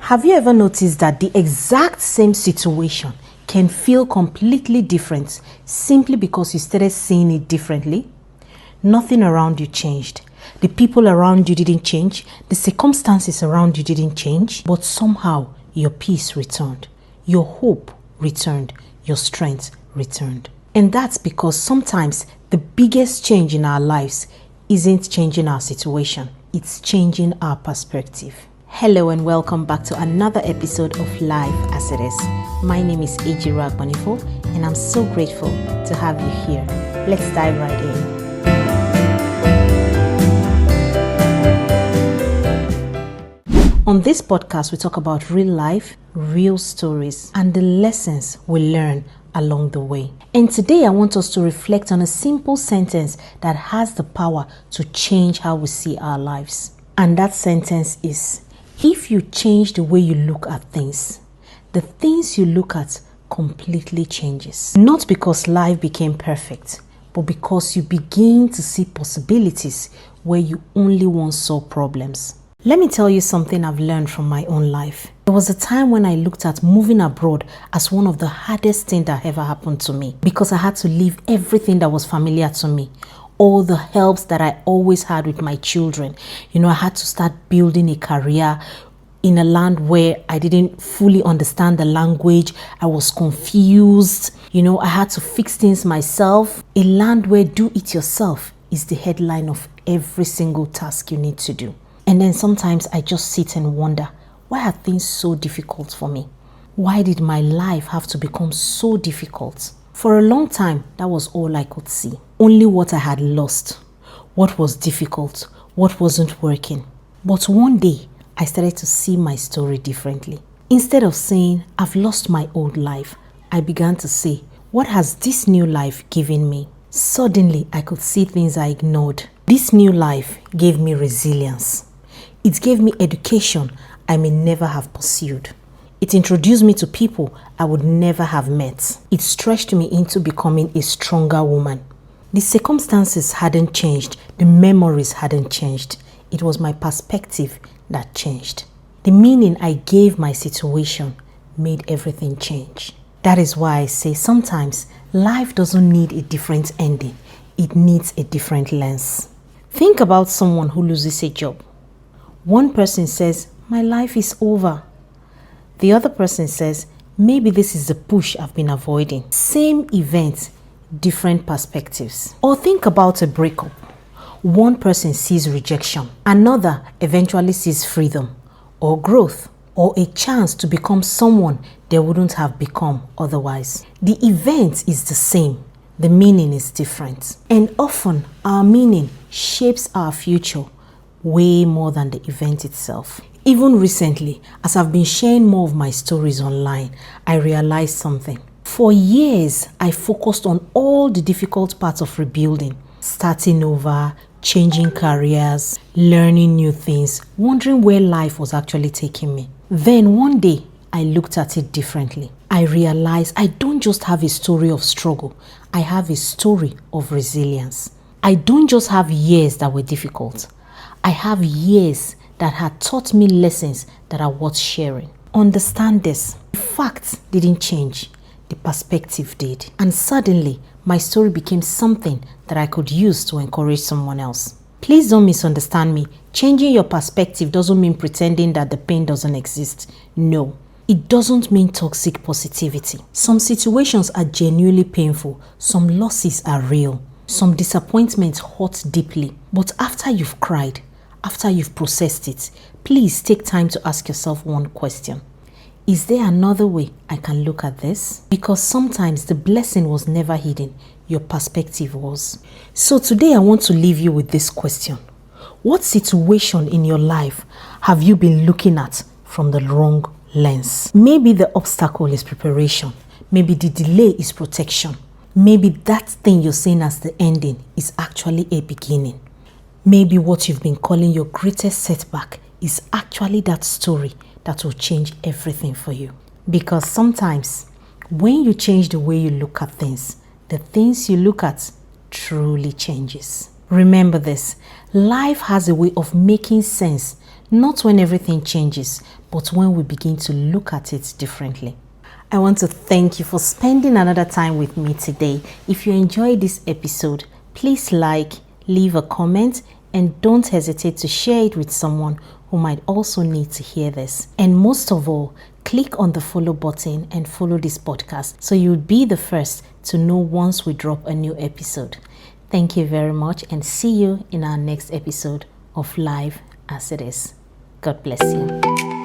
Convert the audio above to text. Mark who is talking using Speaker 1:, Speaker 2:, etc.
Speaker 1: Have you ever noticed that the exact same situation can feel completely different simply because you started seeing it differently? Nothing around you changed. The people around you didn't change. The circumstances around you didn't change. But somehow your peace returned. Your hope returned. Your strength returned. And that's because sometimes the biggest change in our lives isn't changing our situation. It's changing our perspective. Hello and welcome back to another episode of Life as It Is. My name is AJ Ragbanifo and I'm so grateful to have you here. Let's dive right in. On this podcast, we talk about real life, real stories, and the lessons we learn along the way. And today I want us to reflect on a simple sentence that has the power to change how we see our lives. And that sentence is, if you change the way you look at things, the things you look at completely changes. Not because life became perfect, but because you begin to see possibilities where you only once saw problems. Let me tell you something I've learned from my own life. There was a time when I looked at moving abroad as one of the hardest things that ever happened to me because I had to leave everything that was familiar to me. All the helps that I always had with my children. I had to start building a career in a land where I didn't fully understand the language. I was confused. I had to fix things myself. A land where do it yourself is the headline of every single task you need to do. And then sometimes I just sit and wonder, why are things so difficult for me? Why did my life have to become so difficult? For a long time, that was all I could see. Only what I had lost, what was difficult, what wasn't working. But one day, I started to see my story differently. Instead of saying, I've lost my old life, I began to say, what has this new life given me? Suddenly, I could see things I ignored. This new life gave me resilience. It gave me education I may never have pursued. It introduced me to people I would never have met. It stretched me into becoming a stronger woman. The circumstances hadn't changed. The memories hadn't changed. It was my perspective that changed. The meaning I gave my situation made everything change. That is why I say sometimes life doesn't need a different ending. It needs a different lens. Think about someone who loses a job. One person says, my life is over. The other person says, maybe this is the push I've been avoiding. Same event, different perspectives. Or think about a breakup. One person sees rejection. Another eventually sees freedom or growth or a chance to become someone they wouldn't have become otherwise. The event is the same. The meaning is different. And often our meaning shapes our future way more than the event itself. Even recently, as I've been sharing more of my stories online, I realized something. For years, I focused on all the difficult parts of rebuilding, starting over, changing careers, learning new things, wondering where life was actually taking me. Then one day, I looked at it differently. I realized I don't just have a story of struggle. I have a story of resilience. I don't just have years that were difficult. I have years that had taught me lessons that are worth sharing. Understand this. The facts didn't change. The perspective did. And suddenly, my story became something that I could use to encourage someone else. Please don't misunderstand me. Changing your perspective doesn't mean pretending that the pain doesn't exist. No. It doesn't mean toxic positivity. Some situations are genuinely painful. Some losses are real. Some disappointments hurt deeply. But after you've cried, after you've processed it, please take time to ask yourself one question. Is there another way I can look at this? Because sometimes the blessing was never hidden. Your perspective was. So today I want to leave you with this question. What situation in your life have you been looking at from the wrong lens? Maybe the obstacle is preparation. Maybe the delay is protection. Maybe that thing you're saying as the ending is actually a beginning. Maybe what you've been calling your greatest setback is actually that story that will change everything for you. Because sometimes when you change the way you look at things, the things you look at truly changes. Remember this, life has a way of making sense, not when everything changes, but when we begin to look at it differently. I want to thank you for spending another time with me today. If you enjoyed this episode, please like, leave a comment, and don't hesitate to share it with someone who might also need to hear this. And most of all, click on the follow button and follow this podcast so you'll be the first to know once we drop a new episode. Thank you very much, and see you in our next episode of Life as It Is. God bless you.